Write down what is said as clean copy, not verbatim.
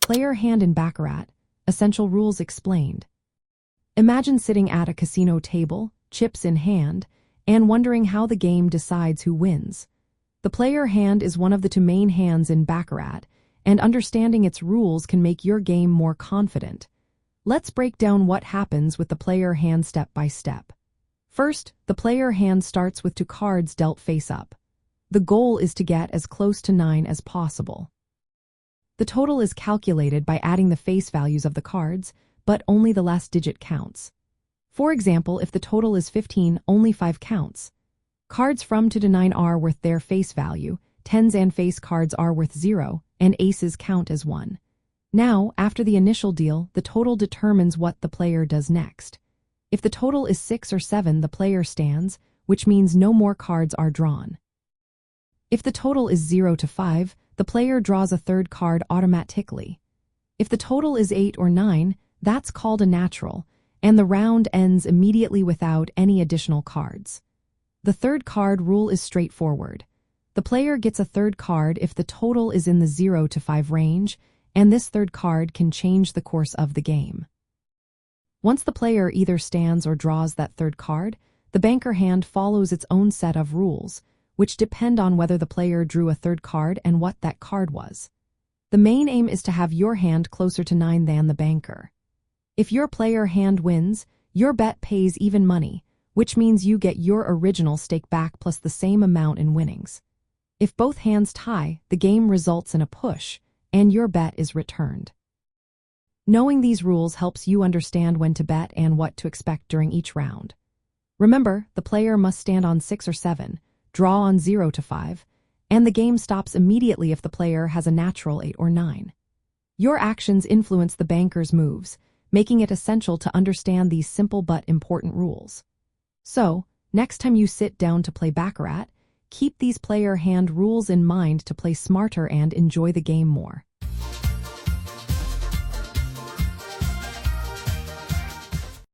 Player hand in Baccarat, essential rules explained. Imagine sitting at a casino table, chips in hand, and wondering how the game decides who wins. The player hand is one of the two main hands in Baccarat, and understanding its rules can make your game more confident. Let's break down what happens with the player hand step by step. First, the player hand starts with two cards dealt face up. The goal is to get as close to 9 as possible. The total is calculated by adding the face values of the cards, but only the last digit counts. For example, if the total is 15, only 5 counts. Cards from 2 to 9 are worth their face value, tens and face cards are worth 0, and aces count as 1. Now, after the initial deal, the total determines what the player does next. If the total is 6 or 7, the player stands, which means no more cards are drawn. If the total is 0 to 5, the player draws a third card automatically. If the total is 8 or 9, that's called a natural, and the round ends immediately without any additional cards. The third card rule is straightforward. The player gets a third card if the total is in the 0 to 5 range, and this third card can change the course of the game. Once the player either stands or draws that third card, the banker hand follows its own set of rules, which depend on whether the player drew a third card and what that card was. The main aim is to have your hand closer to 9 than the banker. If your player hand wins, your bet pays even money, which means you get your original stake back plus the same amount in winnings. If both hands tie, the game results in a push, and your bet is returned. Knowing these rules helps you understand when to bet and what to expect during each round. Remember, the player must stand on 6 or 7, draw on 0 to 5, and the game stops immediately if the player has a natural 8 or 9. Your actions influence the banker's moves, making it essential to understand these simple but important rules. So, next time you sit down to play Baccarat, keep these player hand rules in mind to play smarter and enjoy the game more.